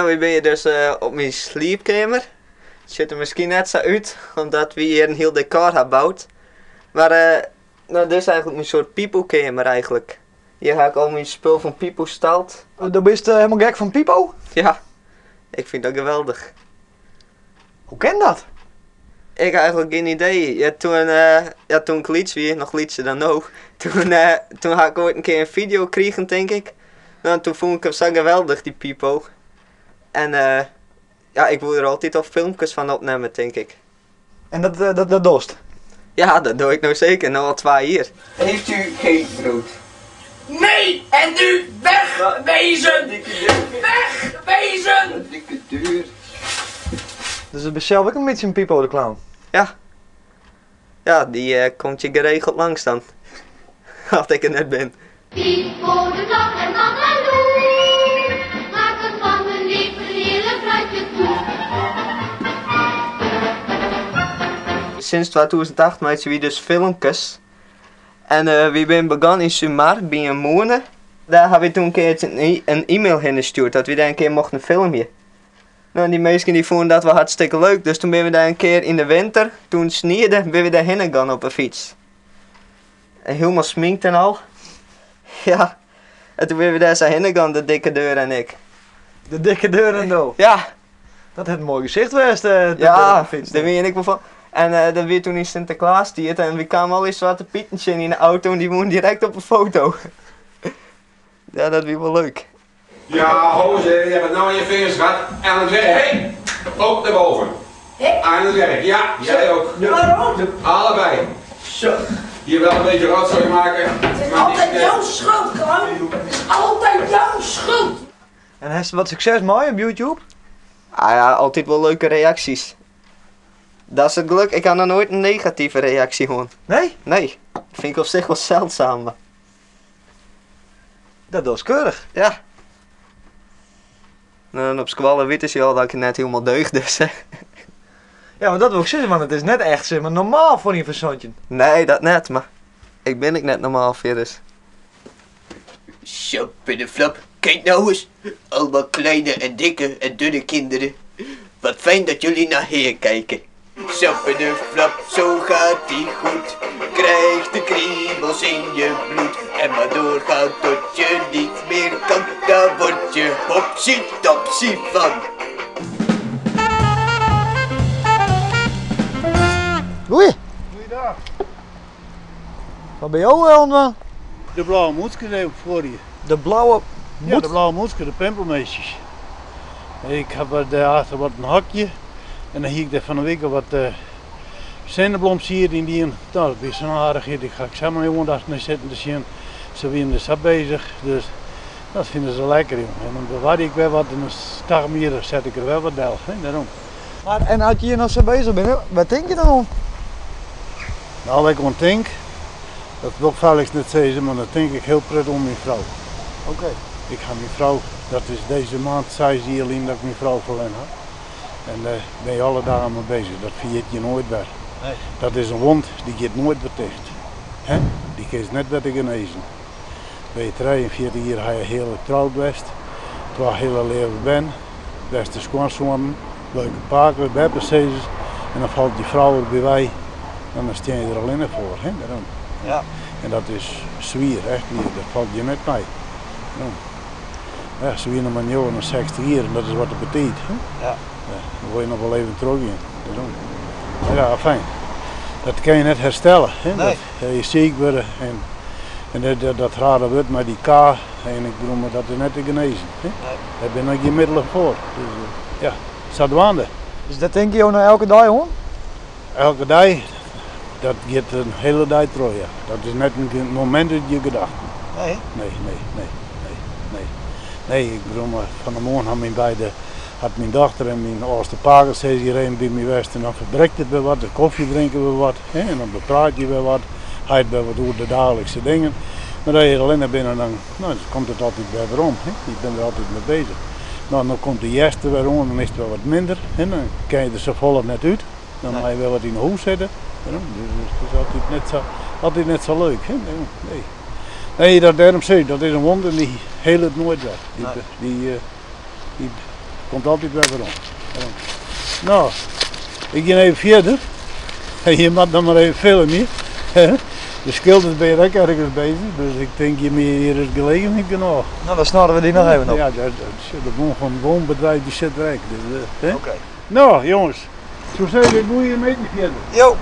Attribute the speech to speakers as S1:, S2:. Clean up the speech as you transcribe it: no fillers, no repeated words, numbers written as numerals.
S1: nu ben je dus op mijn slaapkamer. Het ziet er misschien net zo uit, omdat we hier een heel decor hebben gebouwd. Maar nou, dit is eigenlijk een soort pipokamer eigenlijk. Hier ga ik al mijn spul van Pipo stald.
S2: Dan ben je helemaal gek van Pipo?
S1: Ja, ik vind dat geweldig.
S2: Hoe ken dat?
S1: Ik heb eigenlijk geen idee. Toen ik liets weer, nog lietse dan ook. Toen had ik ooit een keer een video gekregen, denk ik. Nou, toen vond ik hem zo geweldig, die Pipo. En ja, ik wil er altijd al filmpjes van opnemen, denk ik.
S2: En dat dost?
S1: Ja, dat doe ik nou zeker, nou al 2 jaar. Heeft u geen brood?
S3: Nee! En nu wegwezen! Wegwezen!
S1: Dikke deur.
S2: Dus het is zelf ook een beetje een Pipo de Clown.
S1: Ja. Ja, die komt je geregeld langs dan. Als ik er net ben.
S4: Pipo de dag en dan en doe. Maak het van mijn leven een heerlijk ruitje toe.
S1: Sinds 2008 maken we dus filmpjes. En we zijn begonnen in Sumar, bij een maand. Daar hebben we toen een keer een e-mail heen gestuurd, dat we daar een keer mochten filmen. Nou, die mensen die vonden dat wel hartstikke leuk, dus toen ben we daar een keer in de winter, toen sneeuwde, ben we daarheen gegaan op een fiets. En helemaal sminkt en al. Ja, en toen ben we daar zo heen gegaan, de dikke deur en ik.
S2: De dikke deur en zo.
S1: Ja.
S2: Dat heeft een mooi gezicht geweest. Ja,
S1: Daar weet ik wel van. En dat weer toen in Sinterklaas diet en we kwamen al eens Zwarte Pietentje in de auto en die woonde direct op een foto. Ja, dat was wel leuk.
S5: Ja, hoze, je hebt het nou in je vingers gehad. En dan zeg je, hé, ook naar boven. Aan het werk, ja, jij ook.
S3: Waarom?
S5: Allebei.
S3: Zo.
S5: Hier wel een beetje rotzooi maken.
S3: Het is altijd jouw schuld, Kram. Het is altijd jouw schuld.
S2: En heeft ze wat succes mee op YouTube?
S1: Ah ja, altijd wel leuke reacties. Dat is het geluk, ik had nog nooit een negatieve reactie gewoon.
S2: Nee?
S1: Nee, dat vind ik op zich wel zeldzaam. Maar
S2: Dat was keurig.
S1: ja. Nou, en op squallen weten ze al dat ik net helemaal deugd dus.
S2: Ja, maar dat wil ik zeggen, want het is net echt zeg maar, normaal voor een verzontje.
S1: Nee, dat net, maar ik ben net normaal virus.
S6: Zo, Pinneflap, kijk nou eens. Allemaal kleine en dikke en dunne kinderen. Wat fijn dat jullie naar hier kijken. Zo, Pinneflap, zo gaat ie goed. Krijg de kriebels in je bloed. En maar doorgaan tot je niet meer kan. Daar word je hopsie-topsie van.
S2: Oei,
S7: Goeiedag.
S2: wat ben je ook man?
S7: De blauwe moedske even voor je.
S2: De blauwe
S7: Ja, de blauwe moedske, de pimpelmeisjes. Ik heb daarachter wat een hakje. En dan hier ik van de week wat zennebloms hier in die. Nou, dat is zo'n aardigheid. Ik ga samen gewoon daar naar zitten te zien. Ze zijn de sap bezig. Dus dat vinden ze lekker, jongen. En dan bewaar ik weer wat en dan sta hier, zet ik er wel wat del. Daarom.
S2: Maar, en als je hier nog zo bezig bent, wat denk je dan om?
S7: Nou, wat ik aan denk, dat wil Felix net zeggen, maar dat denk ik heel prettig om mijn vrouw.
S2: Oké.
S7: Ik ga mijn vrouw, dat is deze maand, zei ze hier alleen dat ik mijn vrouw verlen heb. En daar ben je alle dagen mee bezig, dat vergeet je nooit weer.
S2: Nee.
S7: Dat is een wond, die gaat nooit weer dicht. Hè? Die kiest net wat ik genezen. Ben je 43 jaar, ga je heel getrouwd geweest. Terwijl hele leven ben, beste schoonzonen, leuke paken, bijprecies. En dan valt die vrouw er bij wij, en dan sta je er alleen voor. Hè? Daarom.
S2: Ja.
S7: En dat is zwier, echt weer, dat valt je net mee. Ja, zwier nog maar 60 jaar en dat is wat het betekent. Hè?
S2: Ja.
S7: Ja, dan word je nog wel even terug in. Ja, fijn. Dat kan je net herstellen. Hè?
S2: Nee.
S7: Dat je ziek wordt en dat rare wordt met die K. En ik bedoel, maar dat is net te genezen. Hè?
S2: Nee.
S7: Daar ben ik je middelen voor. Dus, ja, staat waande.
S2: Dus dat denk je ook nou elke dag hoor?
S7: Elke dag, dat gaat een hele dag terug. Ja. Dat is net een moment uit je gedachten.
S2: Nee.
S7: Nee, ik bedoel, maar van de morgen had mijn dochter en mijn oudste pager hierheen bij mij west en dan verbrekt het weer wat, de koffie drinken we wat, hè, en dan bepraat je weer wat, hij het weer wat over de dagelijkse dingen. Maar als je er alleen naar binnen dan komt het altijd weer om, hè. Je bent er altijd mee bezig. Nou, dan komt de eerste weer om, dan is het wel wat minder, hè. Dan kan je er zo vol net uit, dan ga je wel wat in de hoes zetten. Dus het is altijd net zo leuk. Hè. Nee, daarom zeg ik, dat is een wonder die heel het nooit weg. Die komt altijd weer rond. Nou, ik ga even verder. En je moet dan maar even filmen. De schilders ben je ook ergens bezig, dus ik denk je meer hier is gelegenheid genoeg.
S2: Nou, dan snorren we die nog even op.
S7: Ja, de boom van het woonbedrijf die zit weg. Dus,
S2: Oké.
S7: Nou jongens, zo zijn we, moet je een beetje verder.
S2: Jo.